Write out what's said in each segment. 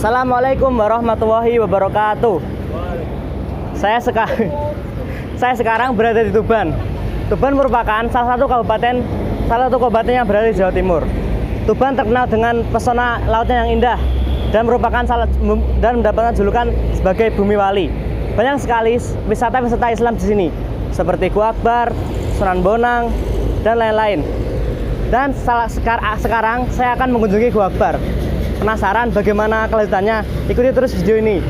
Assalamualaikum warahmatullahi wabarakatuh. Saya sekarang berada di Tuban. Tuban merupakan salah satu kabupaten yang berada di Jawa Timur. Tuban terkenal dengan pesona lautnya yang indah dan mendapatkan julukan sebagai Bumi Wali. Banyak sekali wisata-wisata Islam di sini, seperti Gua Akbar, Sunan Bonang, dan lain-lain. Dan sekarang saya akan mengunjungi Gua Akbar. Penasaran bagaimana kelanjutannya? Ikuti terus video ini.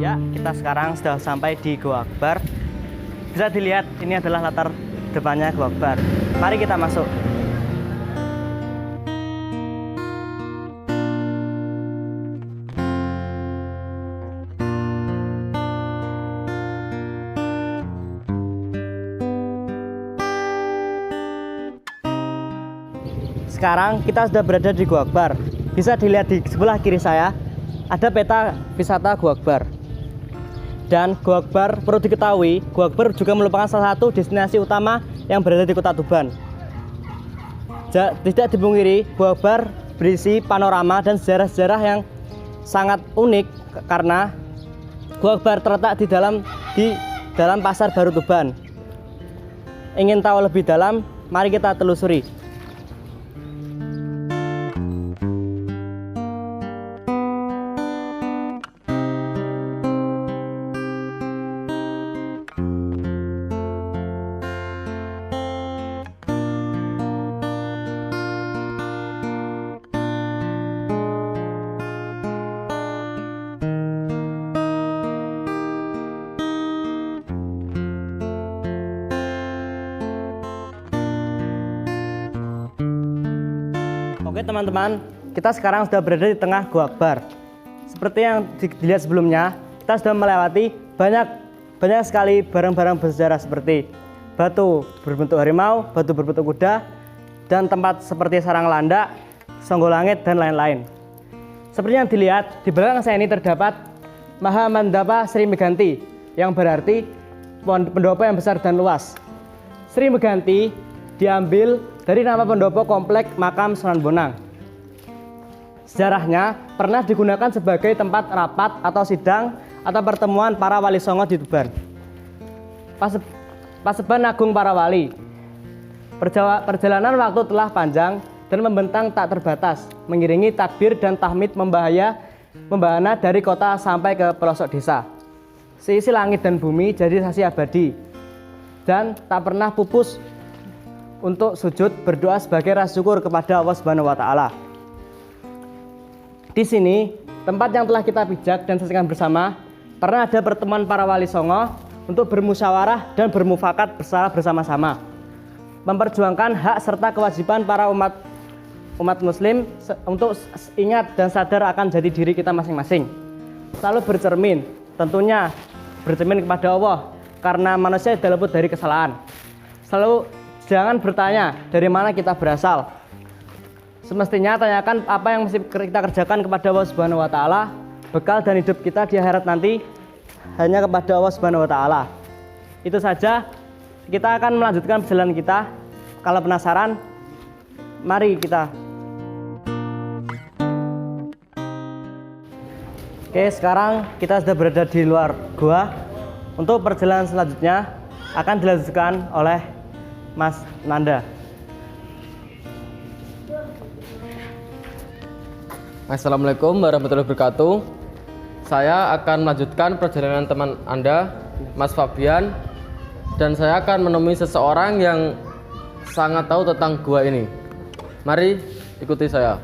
Ya, kita sekarang sudah sampai di Gua Akbar. Bisa dilihat ini adalah latar depannya Gua Akbar. Mari kita masuk. Sekarang kita sudah berada di Gua Akbar. Bisa dilihat di sebelah kiri saya ada peta wisata Gua Akbar. Dan Gua Akbar, perlu diketahui, Gua Akbar juga merupakan salah satu destinasi utama yang berada di Kota Tuban. Tidak dipungkiri, Gua Akbar berisi panorama dan sejarah-sejarah yang sangat unik karena Gua Akbar terletak di dalam Pasar Baru Tuban. Ingin tahu lebih dalam? Mari kita telusuri. Oke teman-teman, kita sekarang sudah berada di tengah Gua Akbar. Seperti yang dilihat sebelumnya, kita sudah melewati banyak sekali barang-barang bersejarah seperti batu berbentuk harimau, batu berbentuk kuda, dan tempat seperti sarang landak, songgolangit, dan lain-lain. Seperti yang dilihat, di belakang saya ini terdapat Mahamandapa Sri Meganti, yang berarti pendopo yang besar dan luas. Sri Meganti diambil dari nama pendopo komplek makam Sunan Bonang. Sejarahnya pernah digunakan sebagai tempat rapat atau sidang atau pertemuan para wali songo di Tuban. Paseban Agung para wali. Perjalanan waktu telah panjang dan membentang tak terbatas, mengiringi takbir dan tahmid membahana dari kota sampai ke pelosok desa. Seisi langit dan bumi jadi saksi abadi dan tak pernah pupus untuk sujud berdoa sebagai rasa syukur kepada Allah Subhanahu wa taala. Di sini, tempat yang telah kita pijak dan saksikan bersama, pernah ada pertemuan para wali songo untuk bermusyawarah dan bermufakat bersama-sama, memperjuangkan hak serta kewajiban para umat muslim untuk ingat dan sadar akan jati diri kita masing-masing. Selalu tentunya bercermin kepada Allah, karena manusia tidak luput dari kesalahan. Jangan bertanya dari mana kita berasal. Semestinya tanyakan apa yang mesti kita kerjakan kepada Allah Subhanahu wa taala. Bekal dan hidup kita di akhirat nanti hanya kepada Allah Subhanahu wa taala. Itu saja. Kita akan melanjutkan perjalanan kita. Kalau penasaran, mari kita. Oke, sekarang kita sudah berada di luar gua. Untuk perjalanan selanjutnya akan dilanjutkan oleh Mas Nanda. Assalamualaikum warahmatullahi wabarakatuh. Saya akan melanjutkan perjalanan teman Anda, Mas Fabian, dan saya akan menemui seseorang yang sangat tahu tentang gua ini. Mari ikuti saya.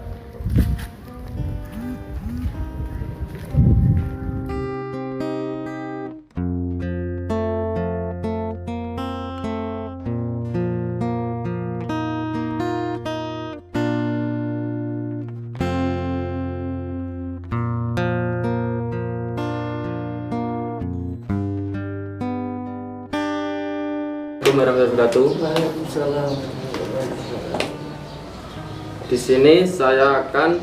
Assalamualaikum warahmatullahi wabarakatuh. Di sini saya akan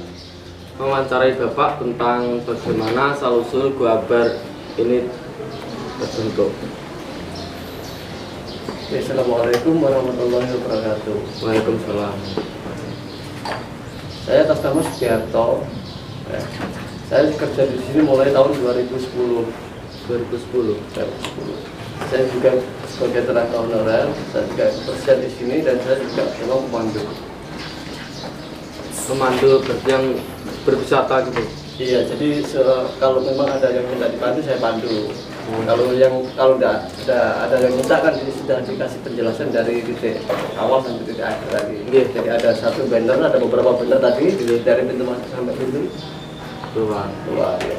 mewawancarai Bapak tentang bagaimana asal-usul Gua Akbar ini terbentuk. Assalamualaikum warahmatullahi wabarakatuh. Waalaikumsalam. Saya atas nama Sugiarto. Saya kerja di sini mulai tahun 2010. 2010. Saya juga sebagai tenaga honorer, saya juga bekerja di sini dan saya juga memang pemandu. Pemandu yang berwisata gitu. Iya, jadi kalau memang ada yang minta dipandu, saya pandu. Kalau ada yang minta kan ini sudah dikasih penjelasan dari titik awal sampai titik akhir tadi. Jadi ada satu banner, ada beberapa banner tadi dari pintu masuk sampai pintu Keluar. ya.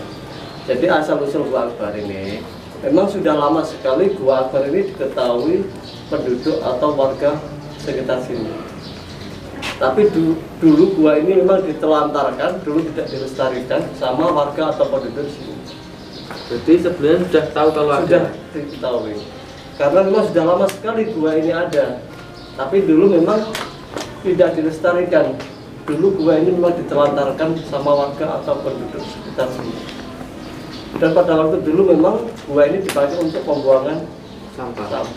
Jadi asal usul Gua Akbar ini memang sudah lama sekali Gua Akbar ini diketahui penduduk atau warga sekitar sini. Tapi dulu gua ini memang ditelantarkan, dulu tidak dilestarikan sama warga atau penduduk sini. Jadi sebelumnya sudah tahu kalau Sudah ada. diketahui. Karena memang sudah lama sekali gua ini ada. Tapi dulu memang tidak dilestarikan. Dulu gua ini memang ditelantarkan sama warga atau penduduk sekitar sini. Dan pada waktu dulu memang gua ini dipakai untuk pembuangan Sampah.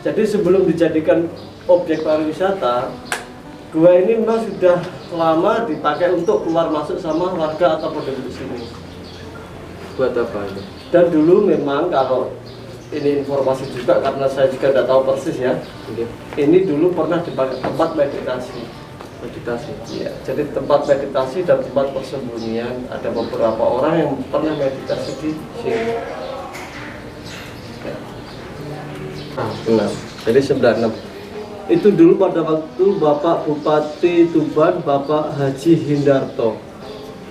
Jadi sebelum dijadikan objek pariwisata, gua ini memang sudah lama dipakai untuk keluar masuk sama warga atau penduduk sini. Buat apa itu? Dan dulu memang kalau ini informasi juga karena saya juga tidak tahu persis ya. Ini dulu pernah dipakai tempat meditasi. Meditasi. Iya, jadi tempat meditasi dan tempat persembunyian. Ada beberapa orang yang pernah meditasi di sini. Nah, jadi 96. Itu dulu pada waktu Bapak Bupati Tuban, Bapak Haji Hindarto.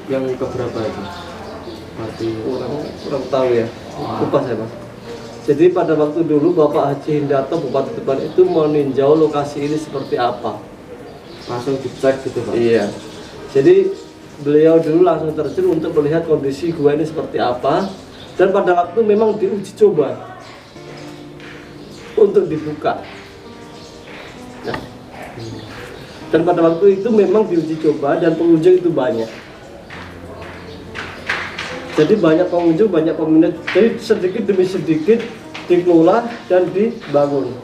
Yang keberapa itu? Berarti Kurang tahu ya, lupa saya mas. Jadi pada waktu dulu Bapak Haji Hindarto, Bupati Tuban itu meninjau lokasi ini seperti apa. langsung dicek gitu Pak? Iya. Jadi beliau dulu langsung terjun untuk melihat kondisi gua ini seperti apa. Dan pada waktu memang diuji coba untuk dibuka. Nah, dan pada waktu itu memang diuji coba dan pengunjung itu banyak. Jadi banyak pengunjung, banyak peminat. Jadi sedikit demi sedikit dikelola dan dibangun.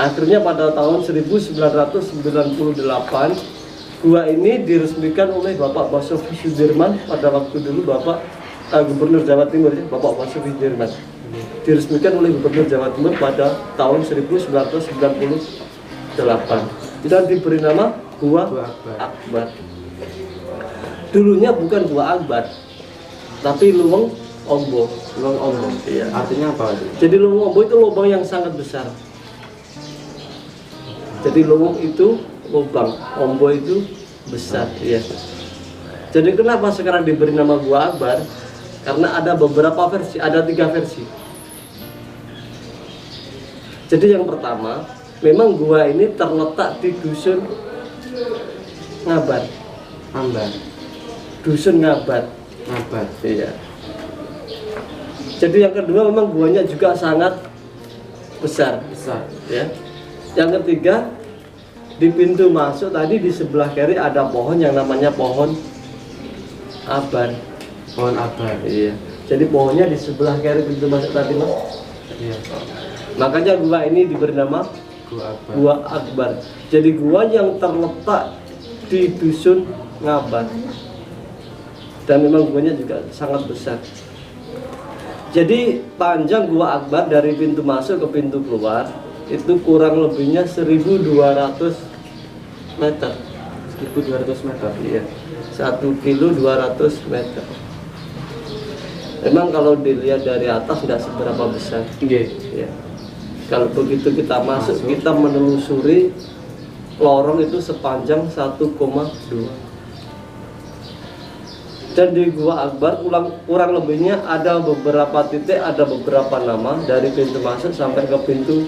Akhirnya pada tahun 1998 gua ini diresmikan oleh Bapak Basuki Sudirman. Pada waktu dulu Bapak Gubernur Jawa Timur ya, Bapak Basuki Sudirman diresmikan oleh Gubernur Jawa Timur pada tahun 1998 dan diberi nama Gua Akbar. Dulunya bukan Gua Akbar, tapi Luwung Ombo. Luwung Ombo. Iya. Artinya apa itu? Jadi Luwung Ombo itu lubang yang sangat besar. Jadi luwung itu lubang, ombo itu besar. Iya. Jadi kenapa sekarang diberi nama Gua Akbar? Karena ada beberapa versi, ada 3 versi. Jadi yang pertama, memang gua ini terletak di dusun Ngabar. Ambar. Dusun Ngabar. Ngabar. Iya. Jadi yang kedua memang guanya juga sangat besar. Besar. Ya. Yang ketiga, di pintu masuk tadi di sebelah kiri ada pohon yang namanya pohon abar. Pohon abar. Iya. Jadi pohonnya di sebelah kiri pintu masuk tadi, Mas. Iya. Makanya gua ini diberi nama Gua Akbar. Gua Akbar. Jadi gua yang terletak di dusun Ngabar. Dan memang guanya juga sangat besar. Jadi panjang Gua Akbar dari pintu masuk ke pintu keluar itu kurang lebihnya 1.200 meter. 1.200 meter. Iya. 1 kilo 200 meter. Memang kalau dilihat dari atas tidak seberapa besar. Iya. Ya. Kalau begitu kita masuk, kita menelusuri lorong itu sepanjang 1,2. Dan di Gua Akbar kurang lebihnya ada beberapa titik, ada beberapa nama dari pintu masuk sampai ke pintu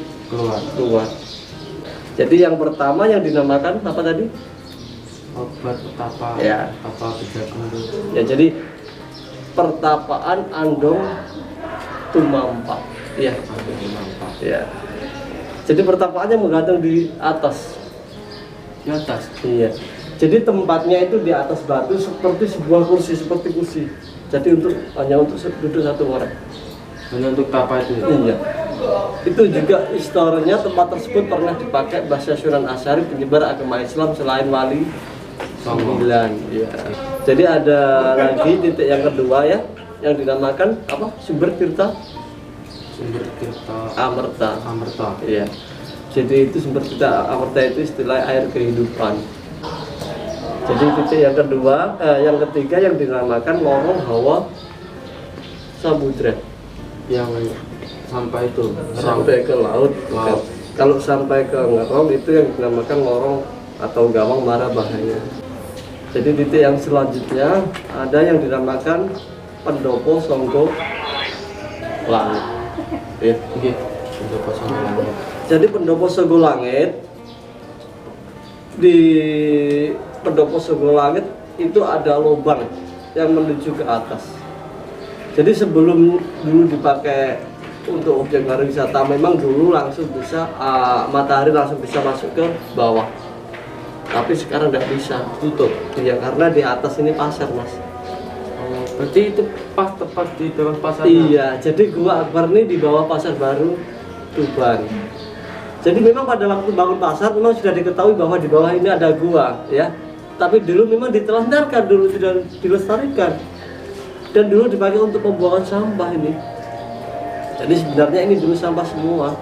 keluar. Jadi yang pertama yang dinamakan apa tadi? Obat petapa. Ya. Apa Bejagundu. Ya, jadi pertapaan Andong Tumampa. Iya. Ya. Jadi pertapaannya menggantung di atas. Di atas. Iya. Jadi tempatnya itu di atas batu seperti sebuah kursi, seperti kursi. Jadi hanya untuk duduk satu orang. Hanya untuk apa itu? Iya. Itu juga historinya tempat tersebut pernah dipakai bahasa Sunan Asy'ari penyebar agama Islam selain Wali Songo. Iya. Jadi ada lagi titik yang kedua ya, yang dinamakan apa? Sumber Tirta Sumber Tirta Amerta. Amerta. Iya. Jadi itu sumber Tirta Amerta itu istilah air kehidupan. Jadi titik yang kedua, yang ketiga yang dinamakan Lorong Hawa Samudra. Yang sampai itu Sampai ke laut. Laut. Kalau sampai ke Ngerong itu yang dinamakan Lorong atau Gawang Mara Bahaya. Jadi titik yang selanjutnya ada yang dinamakan Pendopo Songgo Langit. Ya. Oke. Untuk kosong. Jadi Pendopo Songgo Langit, di Pendopo Songgo Langit itu ada lubang yang menuju ke atas. Jadi sebelum dulu dipakai untuk objek pariwisata, memang dulu langsung bisa matahari langsung bisa masuk ke bawah. Tapi sekarang tidak bisa, tutup. Ya karena di atas ini pasar, Mas. Oh, berarti itu pas tepat di bawah pasar. Iya, jadi Gua Akbar ini di bawah Pasar Baru Tuban. Jadi memang pada waktu bangun pasar memang sudah diketahui bahwa di bawah ini ada gua, ya. Tapi dulu memang ditelantarkan, dulu tidak dilestarikan. Dan dulu dipakai untuk pembuangan sampah ini. Jadi sebenarnya ini dulu sampah semua.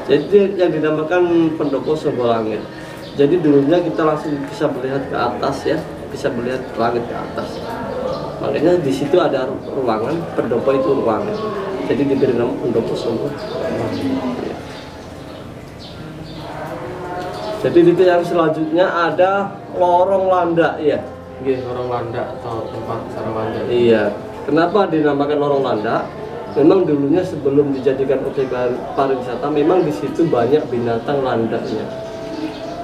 Jadi yang dinamakan Pendopo Songgo Langit. Jadi dulunya kita langsung bisa melihat ke atas ya, bisa melihat langit ke atas. Makanya di situ ada ruangan, pendopo itu ruangan. Jadi diberi nama Pendopo Songgo. Jadi di yang selanjutnya ada Lorong Landak ya. Nggih, Lorong Landak atau tempat sarang landak. Iya. Kenapa dinamakan Lorong Landak? Memang dulunya sebelum dijadikan objek pariwisata, memang di situ banyak binatang landaknya.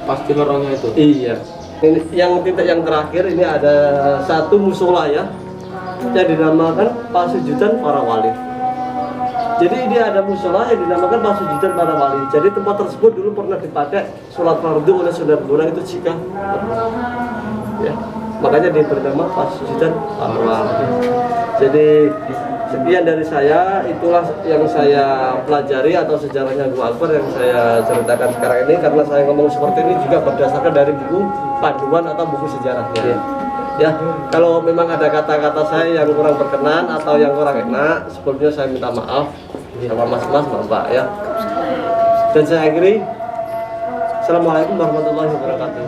Pasti lorongnya itu. Iya. Ini yang titik yang terakhir ini ada satu musola ya, yang dinamakan Pasujudan Para Wali. Jadi ini ada musola yang dinamakan Pasujudan Para Wali. Jadi tempat tersebut dulu pernah dipakai sholat fardu oleh Sunan Bonang itu jika ya. Makanya diberi nama Pasujudan Para Wali. Jadi sekian dari saya, itulah yang saya pelajari atau sejarahnya Gua Akbar yang saya ceritakan sekarang ini. Karena saya ngomong seperti ini juga berdasarkan dari buku panduan atau buku sejarahnya. Ya, kalau memang ada kata-kata saya yang kurang berkenan atau yang kurang enak, sebelumnya saya minta maaf sama mas-mas, mbak ya. Dan saya akhiri, Assalamualaikum warahmatullahi wabarakatuh.